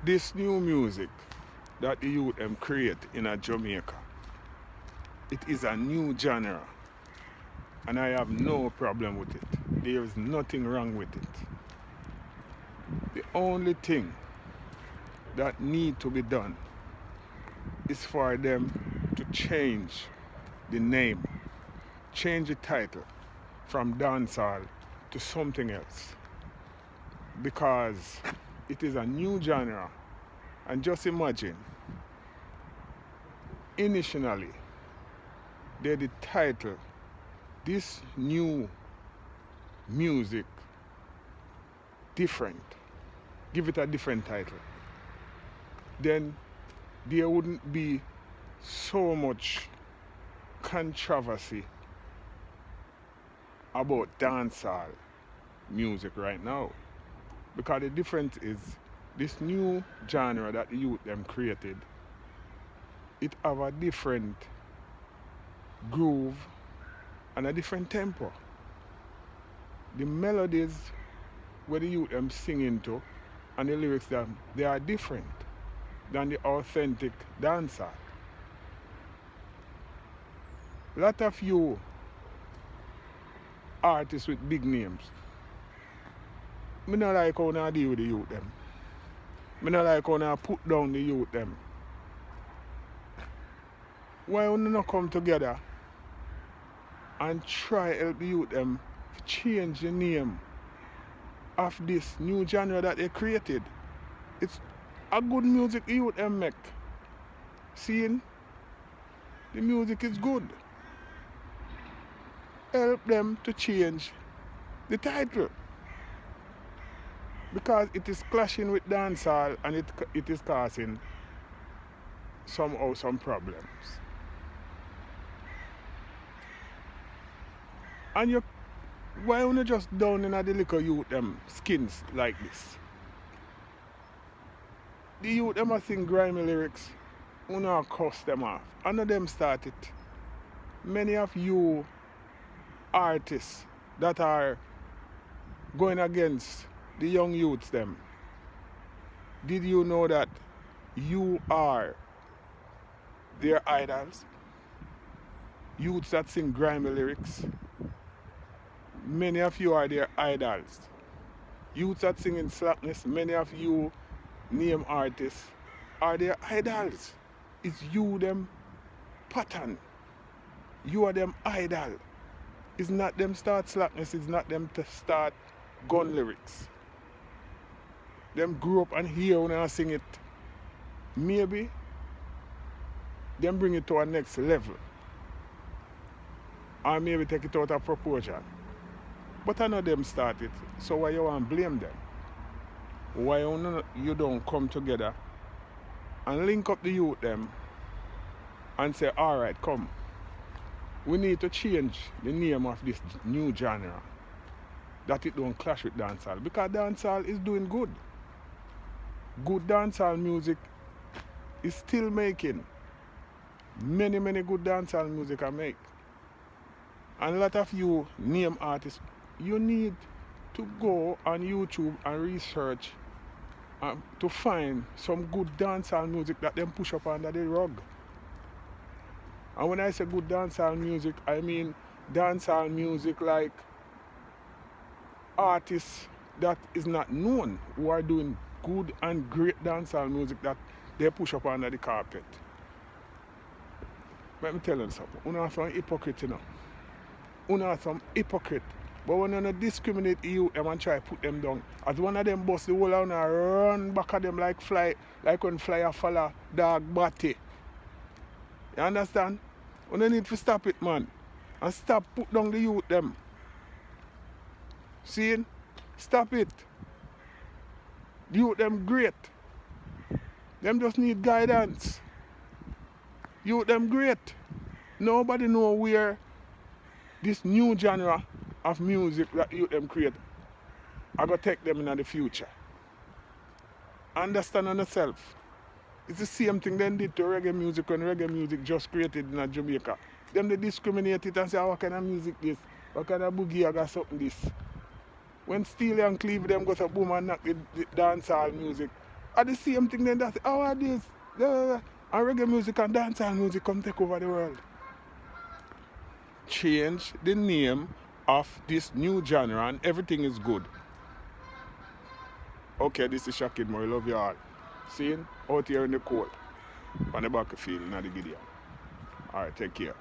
This new music that the youth them create in a Jamaica, it is a new genre, and I have no problem with it. There is nothing wrong with it. The only thing that need to be done is for them to change the name, change the title from dancehall to something else, because it is a new genre. And just imagine, initially, they the title, this new music, different, give it a different title, then there wouldn't be so much controversy about dancehall music right now. Because the difference is this new genre that the youth them created, it have a different groove and a different tempo. The melodies where the youth them sing into and the lyrics them, they are different than the authentic dancer. A lot of you artists with big names, me not like how I deal with the youth them. Me not like how I put down the youth them. Why don't you not come together and try help the youth them change the name of this new genre that they created? It's a good music the youth them make. Seeing the music is good. Help them to change the title, because it is clashing with dancehall and it is causing somehow some problems. And you, why don't you just down in the little youth them skins like this? The youth them a sing grimy lyrics, you know cuss them off. I know them start it. Many of you artists that are going against the young youths them, did you know that you are their idols? Youths that sing grimy lyrics, many of you are their idols. Youths that sing in slackness, many of you name artists are their idols. It's you them pattern. You are them idol. It's not them start slackness, it's not them to start gun lyrics. Them grew up and hear when I sing it. Maybe them bring it to a next level. Or maybe take it out of proportion. But I know them start it, so why you want to blame them? Why you don't come together and link up the youth them and say, alright, come. We need to change the name of this new genre, that it don't clash with dancehall, because dancehall is doing good. Good dancehall music is still making. Many good dancehall music I make. And a lot of you name artists, you need to go on YouTube and research to find some good dancehall music that them push up under the rug. And when I say good dancehall music, I mean dancehall music like artists that is not known, who are doing good and great dancehall music that they push up under the carpet. Let me tell you something. You know some hypocrite, you know. You know some hypocrite. But when you discriminate you and try to put them down, as one of them bust the whole and run back at them like fly, like when fly follow dog batty. You understand? You need to stop it, man. And stop put down the youth them. See? Stop it. The youth them great. Them just need guidance. Youth them great. Nobody know where this new genre of music that youth them create are going to take them in the future. Understand on yourself. It's the same thing they did to reggae music when reggae music just created in Jamaica. Them they discriminate it and say, oh, what kind of music this? What kind of boogie I got something this? When Steely and Cleve them go to boom and knock the dancehall music, Are the same thing then that how are this? And reggae music and dancehall music come take over the world. Change the name of this new genre and everything is good. Okay, this is Shakid Murray. Love you all. See you out here in the cold on the battlefield in the Gideon. Alright, take care.